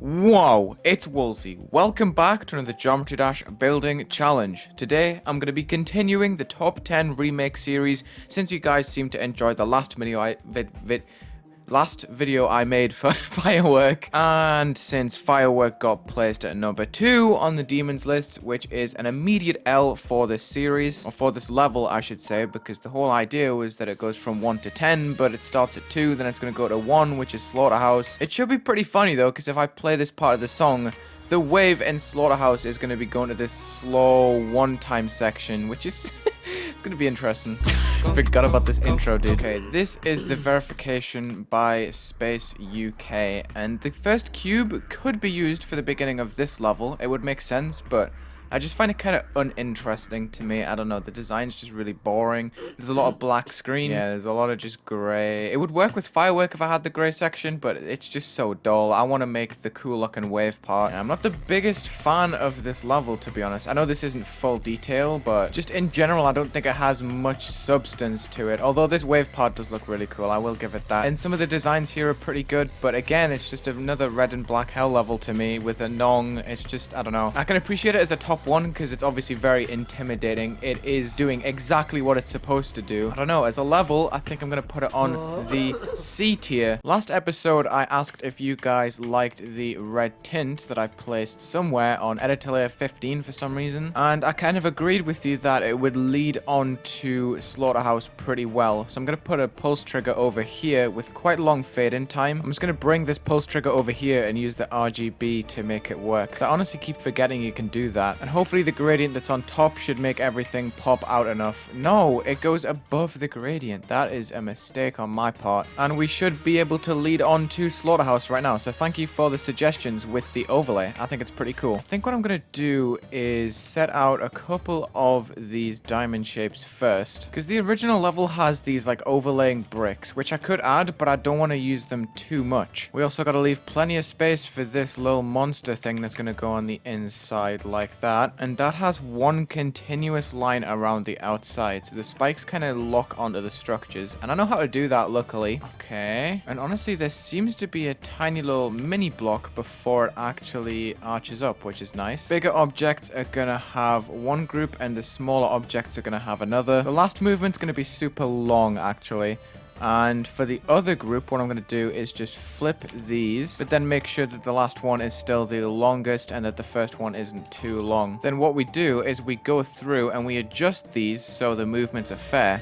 Whoa, it's Wulzy. Welcome back to another Geometry Dash building challenge. Today, I'm going to be continuing the top 10 remake series since you guys seem to enjoy the last video I made for Firework, and since Firework got placed at number 2 on the Demons list, which is an immediate L for this series, or for this level I should say, because the whole idea was that it goes from 1 to 10, but it starts at 2, then it's going to go to 1, which is Slaughterhouse. It should be pretty funny though, because if I play this part of the song, the wave in Slaughterhouse is going to be going to this slow one-time section, which is it's going to be interesting. Forgot about this intro, dude. Okay, this is the verification by Space UK, and the first cube could be used for the beginning of this level. It would make sense, but I just find it kind of uninteresting to me. I don't know, the design's just really boring. There's a lot of black screen. Yeah, there's a lot of just grey. It would work with Firework if I had the grey section, but it's just so dull. I want to make the cool looking wave part. And I'm not the biggest fan of this level, to be honest. I know this isn't full detail, but just in general, I don't think it has much substance to it. Although this wave part does look really cool, I will give it that. And some of the designs here are pretty good, but again, it's just another red and black hell level to me with a Nong. It's just, I don't know. I can appreciate it as a top one because it's obviously very intimidating. It is doing exactly what it's supposed to do. I don't know, as a level, I think I'm gonna put it on the C tier. Last episode, I asked if you guys liked the red tint that I placed somewhere on editor layer 15 for some reason, and I kind of agreed with you that it would lead on to Slaughterhouse pretty well. So I'm gonna put a pulse trigger over here with quite long fade in time. I'm just gonna bring this pulse trigger over here and use the RGB to make it work, because I honestly keep forgetting you can do that. And hopefully the gradient that's on top should make everything pop out enough. No, it goes above the gradient. That is a mistake on my part. And we should be able to lead on to Slaughterhouse right now. So thank you for the suggestions with the overlay. I think it's pretty cool. I think what I'm going to do is set out a couple of these diamond shapes first, because the original level has these like overlaying bricks, which I could add, but I don't want to use them too much. We also got to leave plenty of space for this little monster thing that's going to go on the inside like that. And that has one continuous line around the outside, so the spikes kind of lock onto the structures, and I know how to do that, luckily. Okay, and honestly, there seems to be a tiny little mini block before it actually arches up, which is nice. Bigger objects are gonna have one group, and the smaller objects are gonna have another. The last movement's gonna be super long, actually. And for the other group, what I'm going to do is just flip these, but then make sure that the last one is still the longest and that the first one isn't too long. Then what we do is we go through and we adjust these so the movements are fair.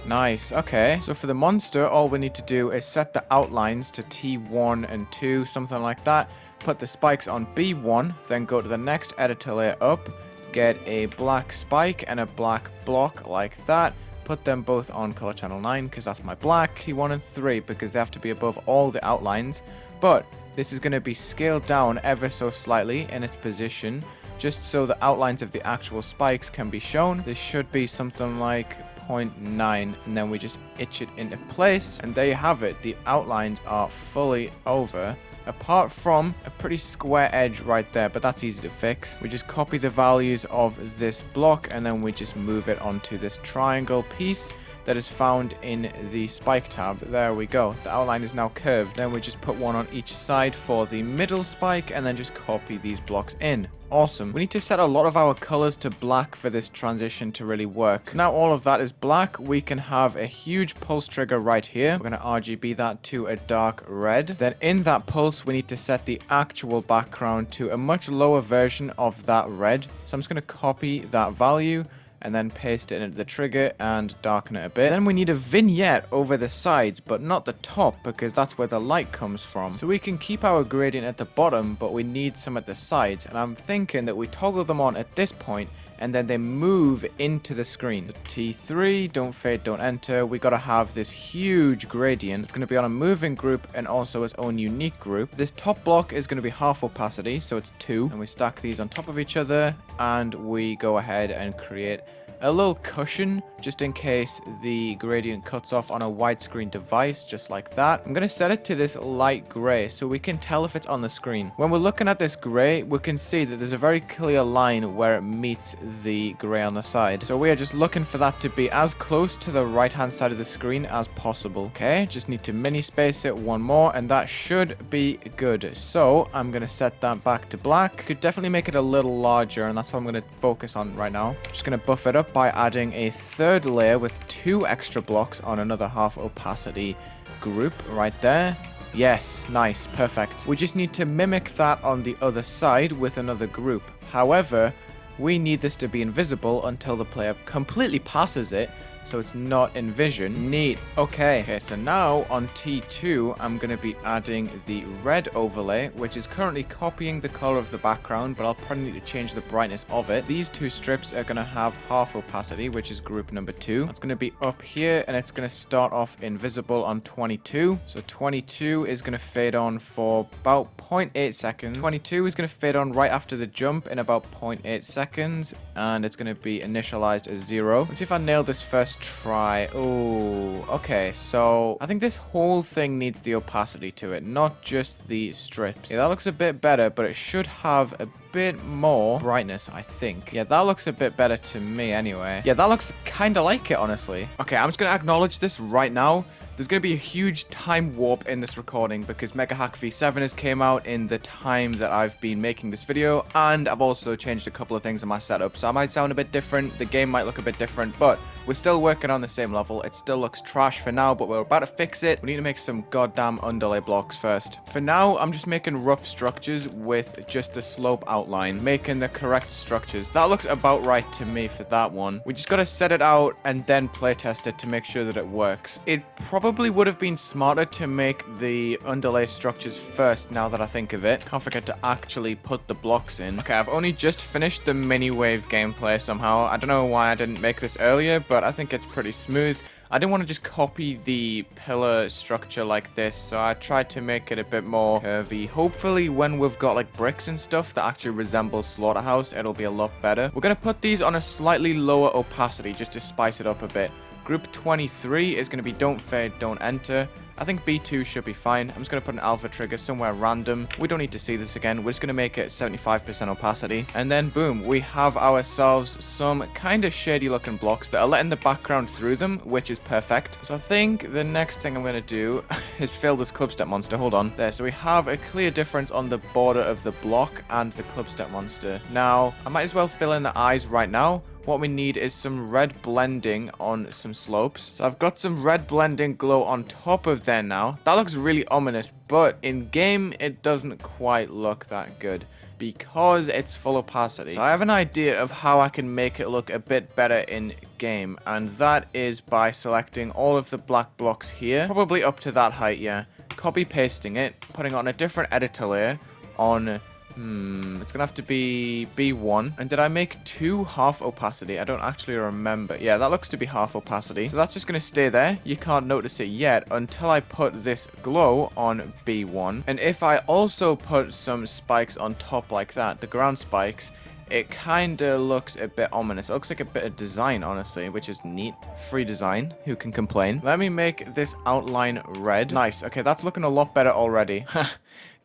Nice, okay. So for the monster, all we need to do is set the outlines to T1 and 2, something like that. Put the spikes on B1, then go to the next editor layer up, get a black spike and a black block like that. Put them both on color channel 9 because that's my black. T1 and 3 because they have to be above all the outlines. But this is going to be scaled down ever so slightly in its position, just so the outlines of the actual spikes can be shown. This should be something like 0.9, and then we just itch it into place, and there you have it. The outlines are fully over, apart from a pretty square edge right there, but that's easy to fix. We just copy the values of this block, and then we just move it onto this triangle piece that is found in the spike tab. There we go. The outline is now curved. Then we just put one on each side for the middle spike, and then just copy these blocks in. Awesome. We need to set a lot of our colors to black for this transition to really work. So now all of that is black. We can have a huge pulse trigger right here. We're going to RGB that to a dark red. Then in that pulse, we need to set the actual background to a much lower version of that red. So I'm just going to copy that value and then paste it into the trigger and darken it a bit. Then we need a vignette over the sides, but not the top, because that's where the light comes from. So we can keep our gradient at the bottom, but we need some at the sides, and I'm thinking that we toggle them on at this point, and then they move into the screen. T3, don't fade, don't enter. We gotta have this huge gradient. It's gonna be on a moving group and also its own unique group. This top block is gonna be half opacity, so it's 2. And we stack these on top of each other, and we go ahead and create a little cushion just in case the gradient cuts off on a widescreen device, just like that. I'm going to set it to this light gray so we can tell if it's on the screen. When we're looking at this gray, we can see that there's a very clear line where it meets the gray on the side. So we are just looking for that to be as close to the right-hand side of the screen as possible. Okay, just need to mini space it one more, and that should be good. So I'm going to set that back to black. Could definitely make it a little larger, and that's what I'm going to focus on right now. Just going to buff it up by adding a third layer with 2 extra blocks on another half opacity group right there. Yes, nice, perfect. We just need to mimic that on the other side with another group. However, we need this to be invisible until the player completely passes it, so it's not in vision. Neat. Okay, so now on T2, I'm going to be adding the red overlay, which is currently copying the color of the background, but I'll probably need to change the brightness of it. These 2 strips are going to have half opacity, which is group number 2. That's going to be up here, and it's going to start off invisible on 22. So 22 is going to fade on for about 0.8 seconds. 22 is going to fade on right after the jump in about 0.8 seconds, and it's going to be initialized as 0. Let's see if I nail this first try. Oh, okay, so I think this whole thing needs the opacity to it, not just the strips. Yeah, that looks a bit better, but it should have a bit more brightness, I think. Yeah, that looks a bit better to me anyway. Yeah, that looks kind of like it, honestly. Okay, I'm just gonna acknowledge this right now. There's going to be a huge time warp in this recording because Mega Hack V7 has came out in the time that I've been making this video, and I've also changed a couple of things in my setup, so I might sound a bit different, the game might look a bit different, but we're still working on the same level. It still looks trash for now, but we're about to fix it. We need to make some goddamn underlay blocks first. For now, I'm just making rough structures with just the slope outline, making the correct structures. That looks about right to me for that one. We just got to set it out and then playtest it to make sure that it works. It probably would have been smarter to make the underlay structures first now that I think of it. Can't forget to actually put the blocks in. Okay, I've only just finished the mini wave gameplay somehow. I don't know why I didn't make this earlier, but I think it's pretty smooth. I didn't want to just copy the pillar structure like this, so I tried to make it a bit more curvy. Hopefully when we've got like bricks and stuff that actually resembles Slaughterhouse, it'll be a lot better. We're going to put these on a slightly lower opacity just to spice it up a bit. Group 23 is going to be don't fade, don't enter. I think B2 should be fine. I'm just going to put an alpha trigger somewhere random. We don't need to see this again. We're just going to make it 75% opacity. And then boom, we have ourselves some kind of shady looking blocks that are letting the background through them, which is perfect. So I think the next thing I'm going to do is fill this club step monster. Hold on. There, so we have a clear difference on the border of the block and the club step monster. Now, I might as well fill in the eyes right now. What we need is some red blending on some slopes. So I've got some red blending glow on top of there now. That looks really ominous, but in game, it doesn't quite look that good because it's full opacity. So I have an idea of how I can make it look a bit better in game, and that is by selecting all of the black blocks here, probably up to that height, yeah. Copy pasting it, putting on a different editor layer on it's gonna have to be B1. And did I make 2 half opacity? I don't actually remember. Yeah, that looks to be half opacity. So that's just gonna stay there. You can't notice it yet until I put this glow on B1. And if I also put some spikes on top like that, the ground spikes, it kind of looks a bit ominous. It looks like a bit of design, honestly, which is neat. Free design. Who can complain? Let me make this outline red. Nice. Okay, that's looking a lot better already.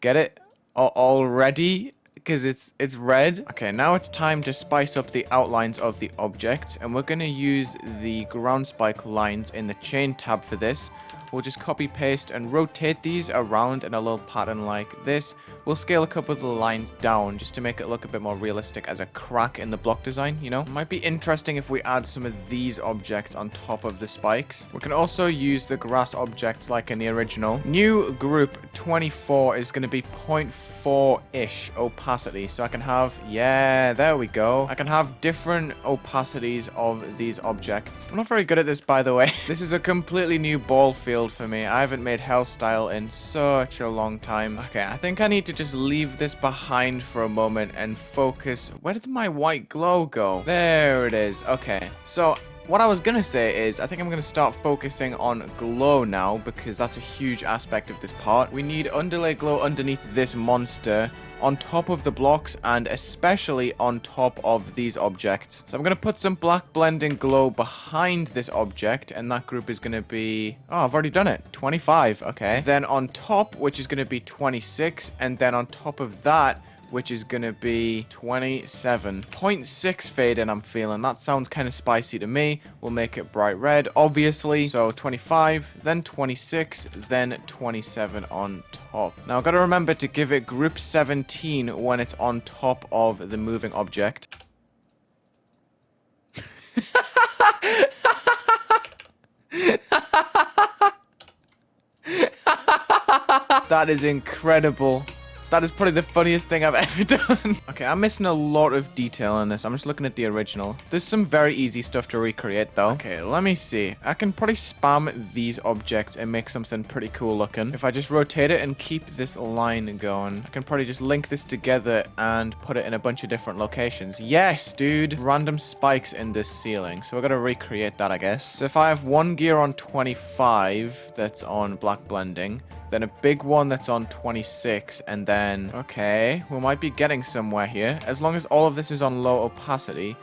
Get it? Already, because it's red. Okay, now it's time to spice up the outlines of the objects, and we're going to use the ground spike lines in the chain tab for this. We'll just copy paste and rotate these around in a little pattern like this. We'll scale a couple of the lines down just to make it look a bit more realistic as a crack in the block design, you know? It might be interesting if we add some of these objects on top of the spikes. We can also use the grass objects like in the original. New group 24 is going to be 0.4-ish opacity. So I can have, yeah, there we go. I can have different opacities of these objects. I'm not very good at this, by the way. This is a completely new ball field for me. I haven't made Hellstyle in such a long time. Okay, I think I need to just leave this behind for a moment and focus. Where did my white glow go? There it is. Okay, so what I was gonna say is I think I'm gonna start focusing on glow now because that's a huge aspect of this part. We need underlay glow underneath this monster on top of the blocks and especially on top of these objects. So I'm going to put some black blending glow behind this object, and that group is going to be... Oh, I've already done it. 25. Okay. Then on top, which is going to be 26, and then on top of that, which is going to be 27. 0.6 fade in, I'm feeling. That sounds kind of spicy to me. We'll make it bright red, obviously. So 25, then 26, then 27 on top. Now, I've got to remember to give it group 17 when it's on top of the moving object. That is incredible. That is probably the funniest thing I've ever done. Okay, I'm missing a lot of detail in this. I'm just looking at the original. There's some very easy stuff to recreate, though. Okay, let me see. I can probably spam these objects and make something pretty cool looking. If I just rotate it and keep this line going, I can probably just link this together and put it in a bunch of different locations. Yes, dude. Random spikes in this ceiling. So we're going to recreate that, I guess. So if I have one gear on 25 that's on black blending, then a big one that's on 26, and then, okay, we might be getting somewhere here. As long as all of this is on low opacity,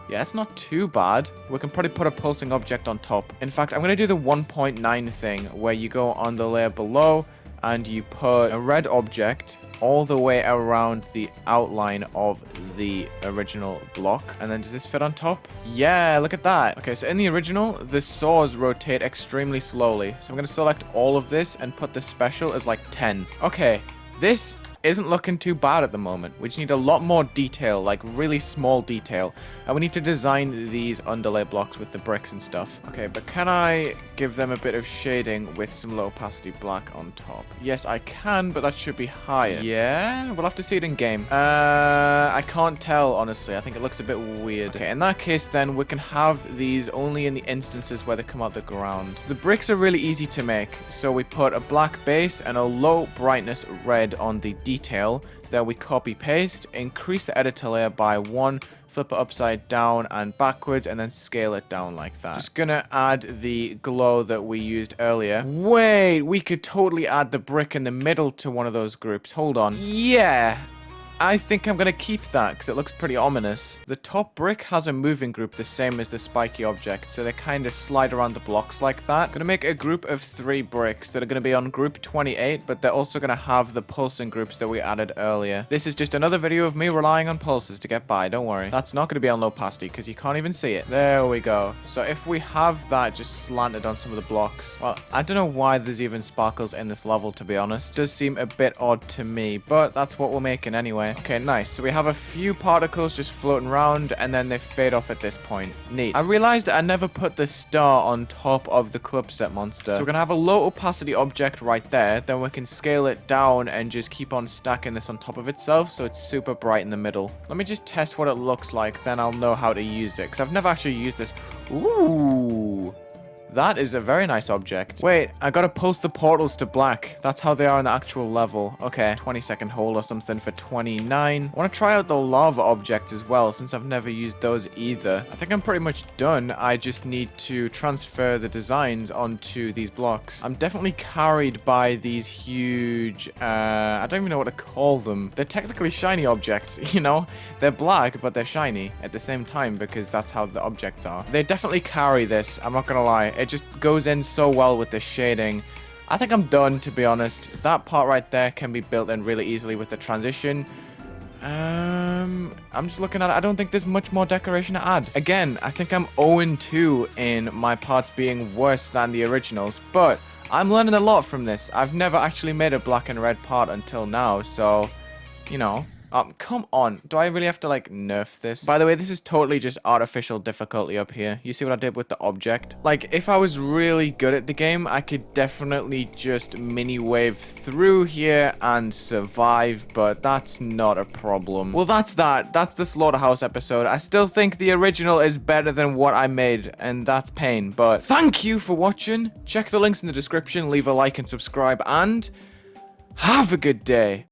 yeah, it's not too bad. We can probably put a pulsing object on top. In fact, I'm going to do the 1.9 thing, where you go on the layer below, and you put a red object all the way around the outline of the original block. And then does this fit on top? Yeah, look at that. Okay, so in the original, the saws rotate extremely slowly. So I'm going to select all of this and put the special as like 10. Okay, this isn't looking too bad at the moment. We just need a lot more detail, like really small detail. And we need to design these underlay blocks with the bricks and stuff. Okay, but can I give them a bit of shading with some low opacity black on top? Yes, I can, but that should be higher. Yeah, we'll have to see it in game. I can't tell, honestly. I think it looks a bit weird. Okay, in that case, then, we can have these only in the instances where they come out the ground. The bricks are really easy to make. So we put a black base and a low brightness red on the detail. Then we copy paste, increase the editor layer by 1, flip it upside down and backwards, and then scale it down like that. Just gonna add the glow that we used earlier. Wait, we could totally add the brick in the middle to one of those groups. Hold on. Yeah. I think I'm going to keep that because it looks pretty ominous. The top brick has a moving group the same as the spiky object, so they kind of slide around the blocks like that. I'm going to make a group of 3 bricks that are going to be on group 28, but they're also going to have the pulsing groups that we added earlier. This is just another video of me relying on pulses to get by, don't worry. That's not going to be on low opacity because you can't even see it. There we go. So if we have that just slanted on some of the blocks, well, I don't know why there's even sparkles in this level, to be honest. It does seem a bit odd to me, but that's what we're making anyway. Okay, nice. So we have a few particles just floating around, and then they fade off at this point. Neat. I realized I never put the star on top of the clubstep monster. So we're gonna have a low opacity object right there. Then we can scale it down and just keep on stacking this on top of itself, so it's super bright in the middle. Let me just test what it looks like, then I'll know how to use it, because I've never actually used this. Ooh. That is a very nice object. Wait, I gotta post the portals to black. That's how they are in the actual level. Okay, 20-second hold or something for 29. I want to try out the lava object as well, since I've never used those either. I think I'm pretty much done. I just need to transfer the designs onto these blocks. I'm definitely carried by these huge, I don't even know what to call them. They're technically shiny objects, you know? They're black, but they're shiny at the same time because that's how the objects are. They definitely carry this, I'm not gonna lie. It just goes in so well with the shading. I think I'm done, to be honest. That part right there can be built in really easily with the transition. I'm just looking at it. I don't think there's much more decoration to add. Again, I think I'm 0-2 in my parts being worse than the originals, but I'm learning a lot from this. I've never actually made a black and red part until now, so, you know. Come on. Do I really have to, like, nerf this? By the way, this is totally just artificial difficulty up here. You see what I did with the object? Like, if I was really good at the game, I could definitely just mini-wave through here and survive, but that's not a problem. Well, that's that. That's the Slaughterhouse episode. I still think the original is better than what I made, and that's pain, but thank you for watching. Check the links in the description, leave a like and subscribe, and have a good day.